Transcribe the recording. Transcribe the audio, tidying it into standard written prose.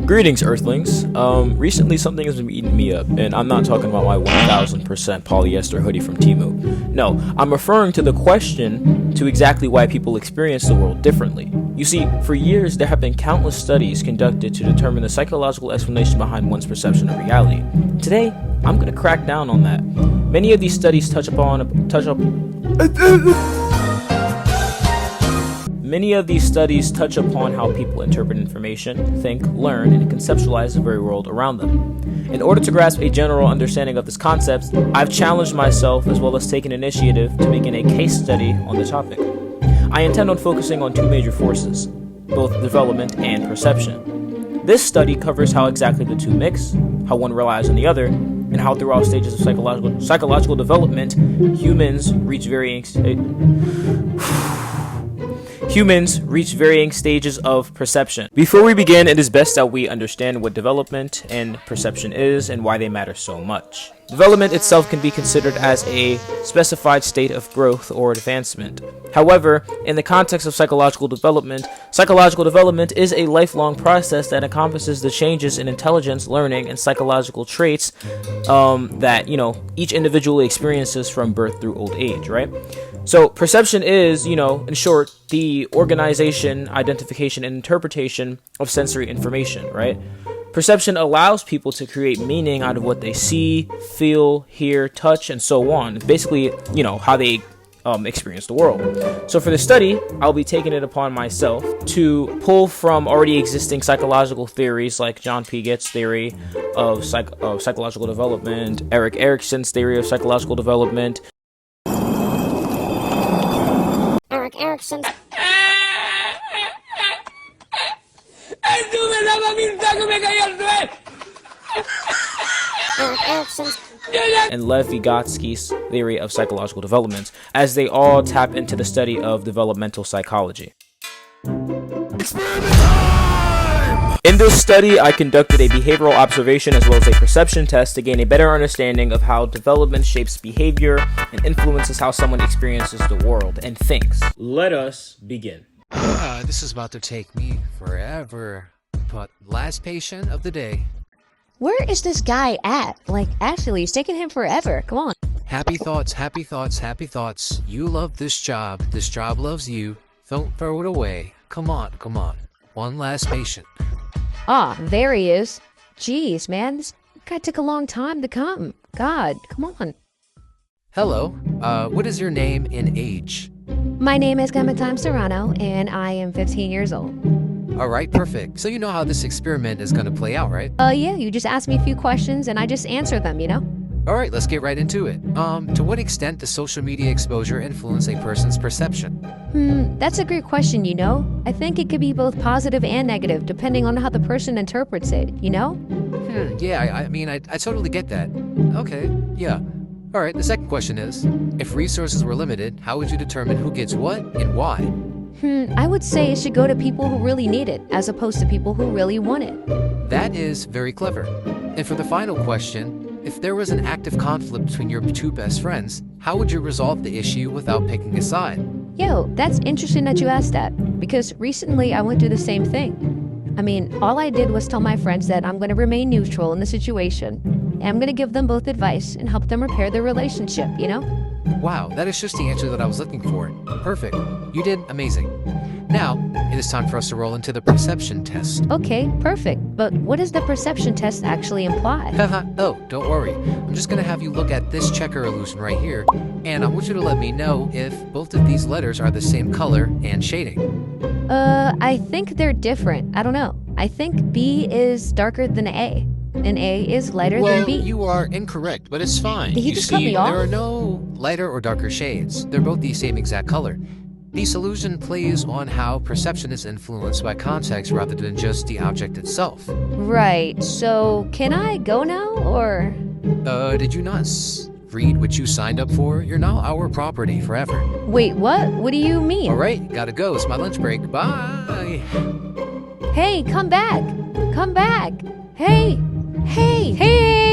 Greetings, Earthlings. Recently something has been eating me up, and I'm not talking about my 1000% polyester hoodie from Temu. No, I'm referring to the question to exactly why people experience the world differently. You see, for years there have been countless studies conducted to determine the psychological explanation behind one's perception of reality. Today, I'm going to crack down on that. Many of these studies touch upon how people interpret information, think, learn, and conceptualize the very world around them. In order to grasp a general understanding of this concept, I've challenged myself as well as taken initiative to begin a case study on the topic. I intend on focusing on two major forces, both development and perception. This study covers how exactly the two mix, how one relies on the other, and how through all stages of psychological development, humans reach varying stages of perception. Before we begin, it is best that we understand what development and perception is and why they matter so much. Development itself can be considered as a specified state of growth or advancement. However, in the context of psychological development is a lifelong process that encompasses the changes in intelligence, learning, and psychological traits that, each individual experiences from birth through old age, right? So perception is, in short, the organization, identification, and interpretation of sensory information, right? Perception allows people to create meaning out of what they see, feel, hear, touch, and so on. Basically, how they experience the world. So for the study, I'll be taking it upon myself to pull from already existing psychological theories like John Piegatt's theory of psychological development, Erik Erikson's theory of psychological development, Erik Erikson. and Lev Vygotsky's theory of psychological development, as they all tap into the study of developmental psychology. In this study, I conducted a behavioral observation as well as a perception test to gain a better understanding of how development shapes behavior and influences how someone experiences the world and thinks. Let us begin. This is about to take me forever. But last patient of the day. Where is this guy at? Actually, it's taking him forever. Come on. Happy thoughts, happy thoughts, happy thoughts. You love this job. This job loves you. Don't throw it away. Come on. One last patient. Ah, there he is. Jeez, man. This guy took a long time to come. God, come on. Hello. What is your name and age? My name is Clementine Serrano, and I am 15 years old. Alright, perfect. So you know how this experiment is gonna play out, right? Yeah, you just ask me a few questions and I just answer them, Alright, let's get right into it. To what extent does social media exposure influence a person's perception? That's a great question, I think it could be both positive and negative, depending on how the person interprets it, Yeah, I totally get that. Okay, yeah. Alright, the second question is, if resources were limited, how would you determine who gets what and why? I would say it should go to people who really need it, as opposed to people who really want it. That is very clever. And for the final question, if there was an active conflict between your two best friends, how would you resolve the issue without picking a side? Yo, that's interesting that you asked that, because recently I went through the same thing. All I did was tell my friends that I'm going to remain neutral in the situation, and I'm going to give them both advice and help them repair their relationship, Wow, that is just the answer that I was looking for. Perfect. You did amazing. Now, it is time for us to roll into the perception test. Okay, perfect. But what does the perception test actually imply? Oh, don't worry. I'm just gonna have you look at this checker illusion right here, and I want you to let me know if both of these letters are the same color and shading. I think they're different. I don't know. I think B is darker than A. And A is lighter than B. Well, you are incorrect, but it's fine. Did he just cut me off? There are no lighter or darker shades. They're both the same exact color. The illusion plays on how perception is influenced by context rather than just the object itself. Right. So, can I go now, or? Did you not read what you signed up for? You're now our property forever. Wait, what? What do you mean? Alright, gotta go. It's my lunch break. Bye! Hey, come back! Come back! Hey! Hey! Hey!